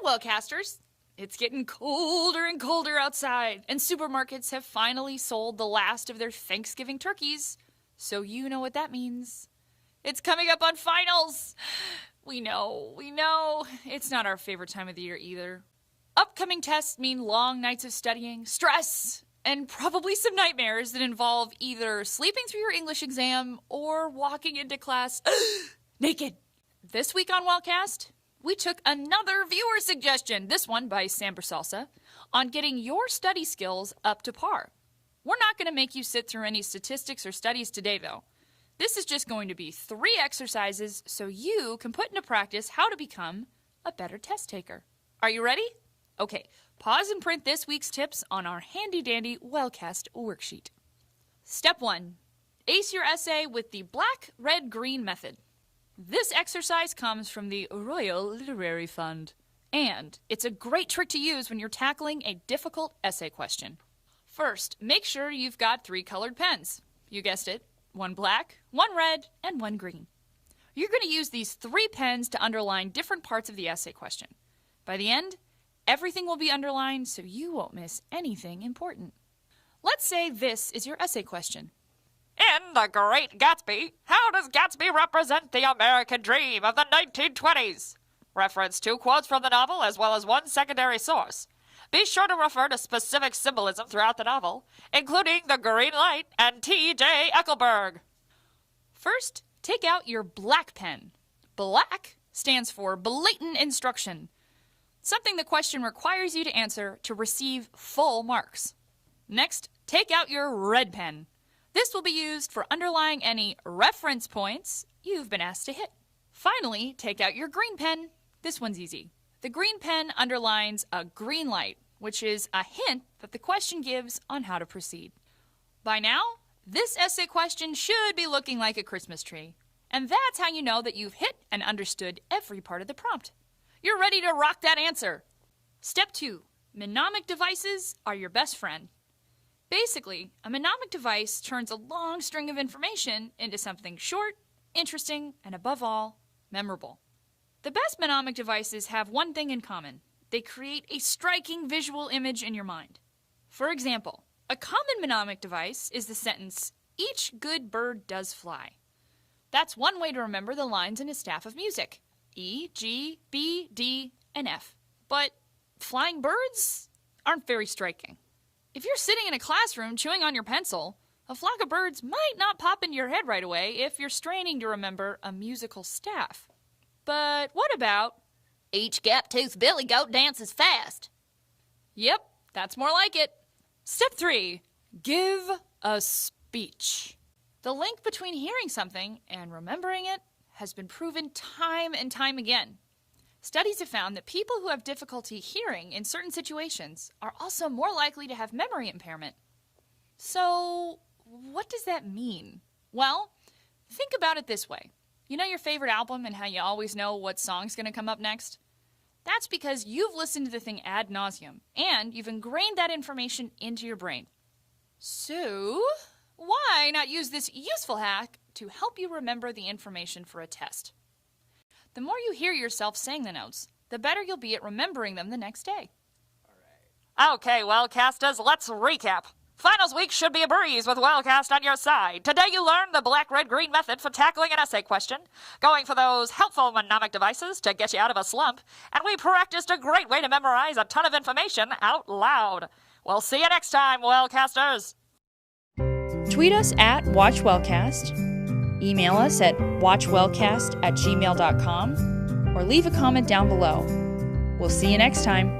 Wellcasters! It's getting colder and colder outside, and supermarkets have finally sold the last of their Thanksgiving turkeys. So you know what that means. It's coming up on finals! We know. It's not our favorite time of the year either. Upcoming tests mean long nights of studying, stress, and probably some nightmares that involve either sleeping through your English exam or walking into class naked. This week on Wellcast, we took another viewer suggestion, this one by Samber Salsa, on getting your study skills up to par. We're not going to make you sit through any statistics or studies today, though. This is just going to be 3 exercises so you can put into practice how to become a better test taker. Are you ready? Okay, pause and print this week's tips on our handy-dandy Wellcast worksheet. Step 1. Ace your essay with the black, red, green method. This exercise comes from the Royal Literary Fund, and it's a great trick to use when you're tackling a difficult essay question. First, make sure you've got 3 colored pens. You guessed it, 1 black, 1 red, and 1 green. You're going to use these 3 pens to underline different parts of the essay question. By the end, everything will be underlined so you won't miss anything important. Let's say this is your essay question. In The Great Gatsby, how does Gatsby represent the American dream of the 1920s? Reference 2 quotes from the novel as well as 1 secondary source. Be sure to refer to specific symbolism throughout the novel, including the green light and T.J. Ecclesburg. First, take out your black pen. Black stands for blatant instruction, something the question requires you to answer to receive full marks. Next, take out your red pen. This will be used for underlying any reference points you've been asked to hit. Finally, take out your green pen. This one's easy. The green pen underlines a green light, which is a hint that the question gives on how to proceed. By now, this essay question should be looking like a Christmas tree. And that's how you know that you've hit and understood every part of the prompt. You're ready to rock that answer. Step 2. Mnemonic devices are your best friend. Basically, a mnemonic device turns a long string of information into something short, interesting, and above all, memorable. The best mnemonic devices have one thing in common. They create a striking visual image in your mind. For example, a common mnemonic device is the sentence, "Each good bird does fly." That's one way to remember the lines in a staff of music. E, G, B, D, and F. But flying birds aren't very striking. If you're sitting in a classroom chewing on your pencil, a flock of birds might not pop into your head right away if you're straining to remember a musical staff. But what about, "Each gap-toothed billy goat dances fast"? Yep, that's more like it. Step 3. Give a speech. The link between hearing something and remembering it has been proven time and time again. Studies have found that people who have difficulty hearing in certain situations are also more likely to have memory impairment. So, what does that mean? Well, think about it this way. You know your favorite album and how you always know what song's going to come up next? That's because you've listened to the thing ad nauseum, and you've ingrained that information into your brain. So, why not use this useful hack to help you remember the information for a test? The more you hear yourself saying the notes, the better you'll be at remembering them the next day. Okay, Wellcasters, let's recap. Finals week should be a breeze with Wellcast on your side. Today you learned the black, red, green method for tackling an essay question, going for those helpful mnemonic devices to get you out of a slump, and we practiced a great way to memorize a ton of information out loud. We'll see you next time, Wellcasters. Tweet us at WatchWellcast, email us at watchwellcast@gmail.com, or leave a comment down below. We'll see you next time.